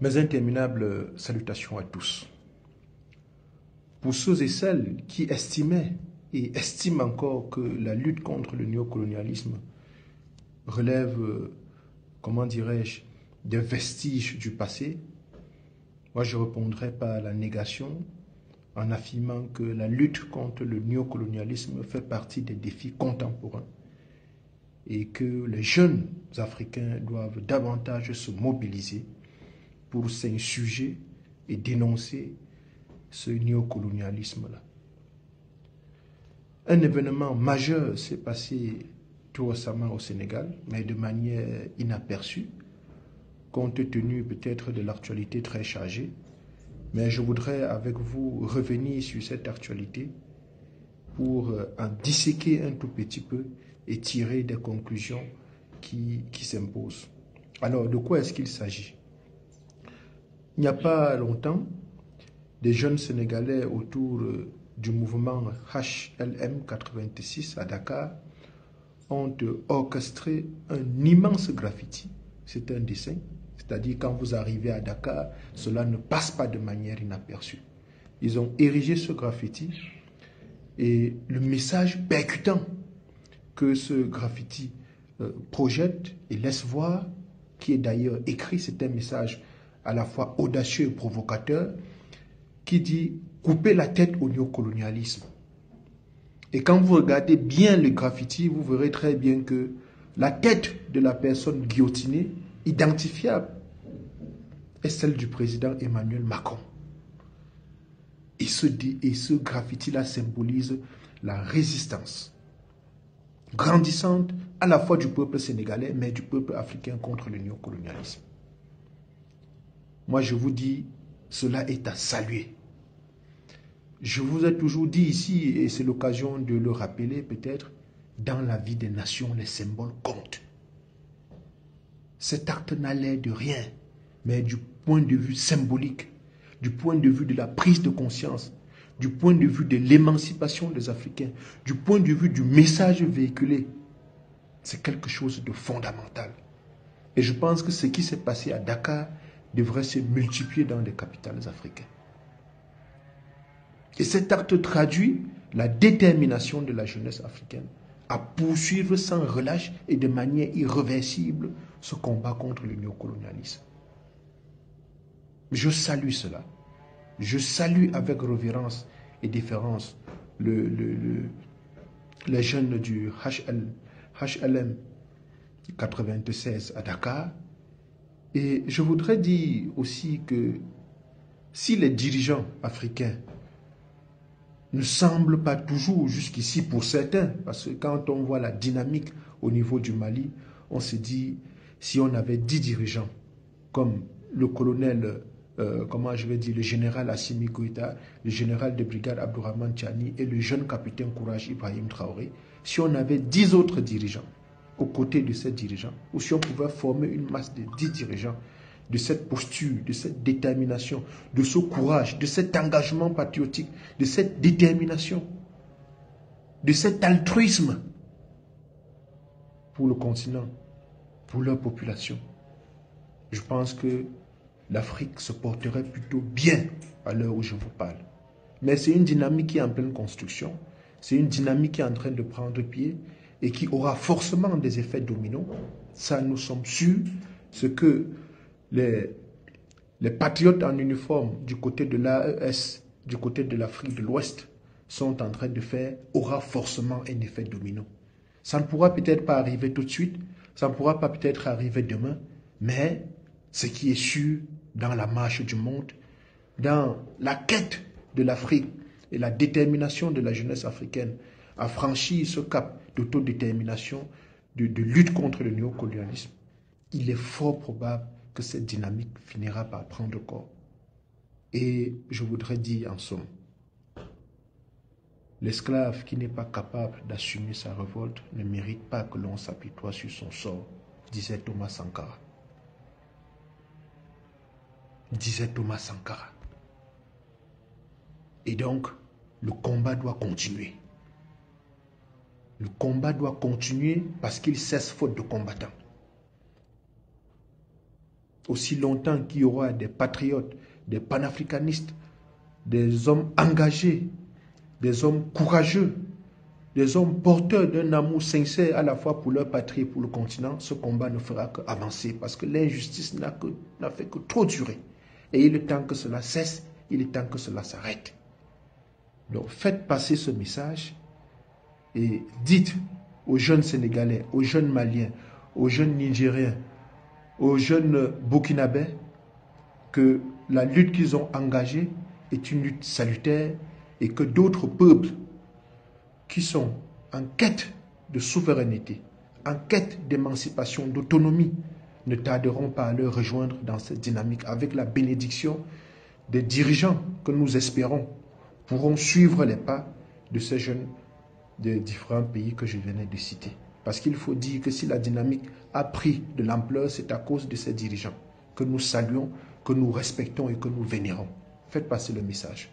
Mes interminables salutations à tous. Pour ceux et celles qui estimaient et estiment encore que la lutte contre le néocolonialisme relève, comment dirais-je, des vestiges du passé, moi je répondrai par la négation en affirmant que la lutte contre le néocolonialisme fait partie des défis contemporains et que les jeunes Africains doivent davantage se mobiliser pour s'insurger et dénoncer ce néocolonialisme-là. Un événement majeur s'est passé tout récemment au Sénégal, mais de manière inaperçue, compte tenu peut-être de l'actualité très chargée. Mais je voudrais avec vous revenir sur cette actualité pour en disséquer un tout petit peu et tirer des conclusions qui s'imposent. Alors, de quoi est-ce qu'il s'agit? Il n'y a pas longtemps, des jeunes Sénégalais autour du mouvement HLM 86 à Dakar ont orchestré un immense graffiti. C'est un dessin, c'est-à-dire quand vous arrivez à Dakar, cela ne passe pas de manière inaperçue. Ils ont érigé ce graffiti et le message percutant que ce graffiti projette et laisse voir, qui est d'ailleurs écrit, c'est un message à la fois audacieux et provocateur, qui dit « couper la tête au néocolonialisme ». Et quand vous regardez bien le graffiti, vous verrez très bien que la tête de la personne guillotinée, identifiable, est celle du président Emmanuel Macron. Et ce graffiti-là symbolise la résistance grandissante à la fois du peuple sénégalais, mais du peuple africain contre le néocolonialisme. Moi, je vous dis, cela est à saluer. Je vous ai toujours dit ici, et c'est l'occasion de le rappeler peut-être, dans la vie des nations, les symboles comptent. Cet acte n'allait de rien, mais du point de vue symbolique, du point de vue de la prise de conscience, du point de vue de l'émancipation des Africains, du point de vue du message véhiculé, c'est quelque chose de fondamental. Et je pense que ce qui s'est passé à Dakar devrait se multiplier dans les capitales africaines. Et cet acte traduit la détermination de la jeunesse africaine à poursuivre sans relâche et de manière irréversible ce combat contre le néocolonialisme. Je salue cela. Je salue avec révérence et déférence les jeunes du HLM 96 à Dakar. Et je voudrais dire aussi que si les dirigeants africains ne semble pas toujours jusqu'ici pour certains, parce que quand on voit la dynamique au niveau du Mali, on se dit, si on avait 10 dirigeants, comme le colonel, le général Assimi Goïta, le général de brigade Abdourahmane Tchani et le jeune capitaine Courage Ibrahim Traoré, si on avait 10 autres dirigeants aux côtés de ces dirigeants, ou si on pouvait former une masse de 10 dirigeants, de cette posture, de cette détermination, de ce courage, de cet engagement patriotique, de cette détermination, de cet altruisme pour le continent, pour leur population. Je pense que l'Afrique se porterait plutôt bien à l'heure où je vous parle. Mais c'est une dynamique qui est en pleine construction, c'est une dynamique qui est en train de prendre pied et qui aura forcément des effets dominos. Ça, nous sommes sûrs. Ce que les patriotes en uniforme du côté de l'AES, du côté de l'Afrique de l'Ouest, sont en train de faire, aura forcément un effet domino. Ça ne pourra peut-être pas arriver tout de suite, ça ne pourra pas peut-être arriver demain, mais ce qui est sûr dans la marche du monde, dans la quête de l'Afrique et la détermination de la jeunesse africaine à franchir ce cap d'autodétermination, de lutte contre le néocolonialisme, il est fort probable que cette dynamique finira par prendre corps. Et je voudrais dire en somme, l'esclave qui n'est pas capable d'assumer sa révolte ne mérite pas que l'on s'apitoie sur son sort, disait Thomas Sankara. Et donc, le combat doit continuer. Le combat doit continuer parce qu'il cesse faute de combattants. aussi longtemps qu'il y aura des patriotes, des panafricanistes, des hommes engagés, des hommes courageux, des hommes porteurs d'un amour sincère à la fois pour leur patrie et pour le continent, ce combat ne fera qu'avancer parce que l'injustice n'a fait que trop durer. Et il est temps que cela cesse, il est temps que cela s'arrête. Donc faites passer ce message et dites aux jeunes Sénégalais, aux jeunes Maliens, aux jeunes Nigériens, aux jeunes Burkinabés que la lutte qu'ils ont engagée est une lutte salutaire et que d'autres peuples qui sont en quête de souveraineté, en quête d'émancipation, d'autonomie, ne tarderont pas à leur rejoindre dans cette dynamique avec la bénédiction des dirigeants que nous espérons pourront suivre les pas de ces jeunes des différents pays que je venais de citer. Parce qu'il faut dire que si la dynamique a pris de l'ampleur, c'est à cause de ces dirigeants que nous saluons, que nous respectons et que nous vénérons. Faites passer le message.